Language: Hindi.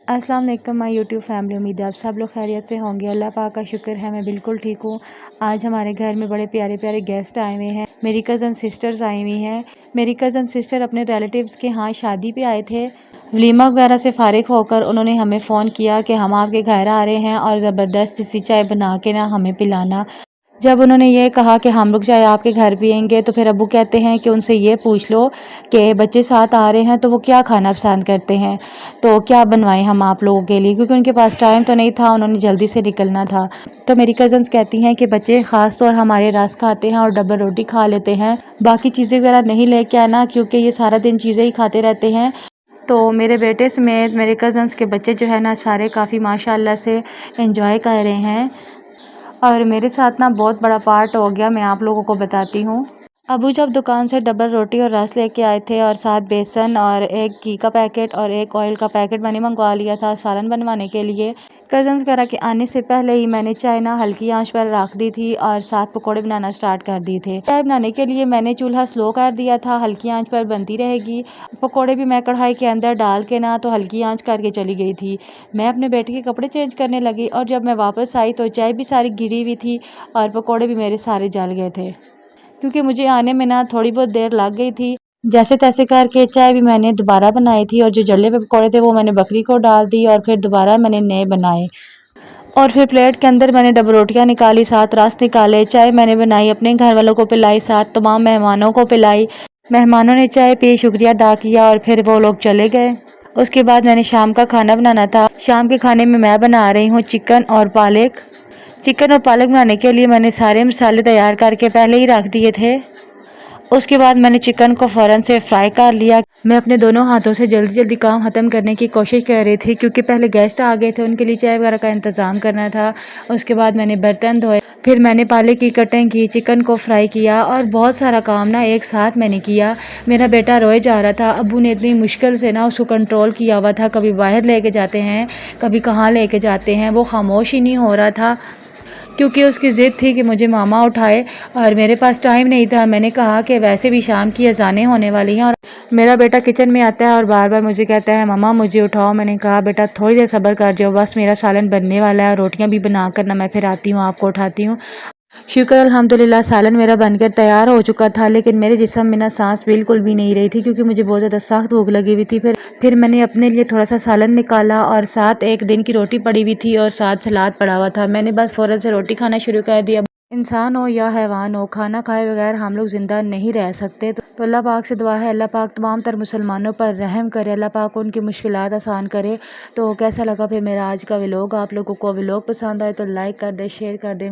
अस्सलाम वालेकुम माय यूट्यूब फैमिली। उम्मीद है आप सब लोग खैरियत से होंगे। अल्लाह पाक का शुक्र है मैं बिल्कुल ठीक हूँ। आज हमारे घर में बड़े प्यारे प्यारे गेस्ट आए हुए हैं। मेरी कज़न सिस्टर्स आई हुई हैं। मेरी कज़न सिस्टर अपने रिलेटिव्स के यहाँ शादी पे आए थे। वलीमा वगैरह से फ़ारिग होकर उन्होंने हमें फ़ोन किया कि हम आपके घर आ रहे हैं और ज़बरदस्त सी चाय बना के ना हमें पिलाना। जब उन्होंने ये कहा कि हम लोग चाय आपके घर पिएंगे तो फिर अब्बू कहते हैं कि उनसे ये पूछ लो कि बच्चे साथ आ रहे हैं तो वो क्या खाना पसंद करते हैं, तो क्या बनवाएं हम आप लोगों के लिए, क्योंकि उनके पास टाइम तो नहीं था, उन्होंने जल्दी से निकलना था। तो मेरी कज़न्स कहती हैं कि बच्चे ख़ास तौर हमारे रस खाते हैं और डबल रोटी खा लेते हैं, बाकी चीज़ें वगैरह नहीं लेके आना क्योंकि ये सारा दिन चीज़ें ही खाते रहते हैं। तो मेरे बेटे समेत मेरे कज़न्स के बच्चे जो है ना सारे काफ़ी माशाल्लाह से एंजॉय कर रहे हैं। और मेरे साथ ना बहुत बड़ा पार्ट हो गया, मैं आप लोगों को बताती हूँ। अबू जब दुकान से डबल रोटी और रस लेके आए थे और साथ बेसन और एक घी का पैकेट और एक ऑयल का पैकेट मैंने मंगवा लिया था सालन बनवाने के लिए। कज़न्स वगैरह के आने से पहले ही मैंने चाय ना हल्की आंच पर रख दी थी और साथ पकोड़े बनाना स्टार्ट कर दिए थे। चाय बनाने के लिए मैंने चूल्हा स्लो कर दिया था, हल्की आंच पर बनती रहेगी। पकोड़े भी मैं कढ़ाई के अंदर डाल के ना तो हल्की आंच करके चली गई थी। मैं अपने बेटे के कपड़े चेंज करने लगी और जब मैं वापस आई तो चाय भी सारी गिरी हुई थी और पकोड़े भी मेरे सारे जल गए थे, क्योंकि मुझे आने में ना थोड़ी बहुत देर लग गई थी। जैसे तैसे करके चाय भी मैंने दोबारा बनाई थी और जो जले हुए पकौड़े थे वो मैंने बकरी को डाल दी और फिर दोबारा मैंने नए बनाए। और फिर प्लेट के अंदर मैंने डबल रोटियां निकाली, साथ रस निकाले, चाय मैंने बनाई, अपने घर वालों को पिलाई, साथ तमाम मेहमानों को पिलाई। मेहमानों ने चाय पी, शुक्रिया अदा किया और फिर वो लोग चले गए। उसके बाद मैंने शाम का खाना बनाना था। शाम के खाने में मैं बना रही हूँ चिकन और पालक। चिकन और पालक बनाने के लिए मैंने सारे मसाले तैयार करके पहले ही रख दिए थे। उसके बाद मैंने चिकन को फ़ौरन से फ्राई कर लिया। मैं अपने दोनों हाथों से जल्दी जल्दी काम ख़त्म करने की कोशिश कर रही थी क्योंकि पहले गेस्ट आ गए थे, उनके लिए चाय वगैरह का इंतज़ाम करना था। उसके बाद मैंने बर्तन धोए, फिर मैंने पालक की कटिंग की, चिकन को फ्राई किया और बहुत सारा काम ना एक साथ मैंने किया। मेरा बेटा रोए जा रहा था। अब्बू ने इतनी मुश्किल से ना उसको कंट्रोल किया हुआ था, कभी बाहर लेके जाते हैं, कभी कहाँ लेके जाते हैं, वो खामोश ही नहीं हो रहा था क्योंकि उसकी ज़िद थी कि मुझे मामा उठाए और मेरे पास टाइम नहीं था। मैंने कहा कि वैसे भी शाम की अज़ानें होने वाली हैं और मेरा बेटा किचन में आता है और बार बार मुझे कहता है मम्मा मुझे उठाओ। मैंने कहा बेटा थोड़ी देर सब्र कर जाओ, बस मेरा सालन बनने वाला है, रोटियां भी बना कर ना मैं फिर आती हूँ, आपको उठाती हूँ। शुक्र अल्हम्दुलिल्लाह सालन मेरा बनकर तैयार हो चुका था, लेकिन मेरे जिस्म में ना सांस बिल्कुल भी नहीं रही थी क्योंकि मुझे बहुत ज़्यादा सख्त भूख लगी हुई थी। फिर मैंने अपने लिए थोड़ा सा सालन निकाला और साथ एक दिन की रोटी पड़ी हुई थी और साथ सलाद पड़ा हुआ था। मैंने बस फ़ौरन से रोटी खाना शुरू कर दिया। इंसान हो या हैवान हो, खाना खाए बगैर हम लोग ज़िंदा नहीं रह सकते। तो अल्लाह पाक से दुआ है अल्लाह पाक तमाम तर मुसलमानों पर रहम करे, अल्लाह पाक उनकी मुश्किलात आसान करे। तो कैसा लगा फिर मेरा आज का व्लॉग? आप लोगों को व्लॉग पसंद आए तो लाइक कर दे, शेयर कर दे।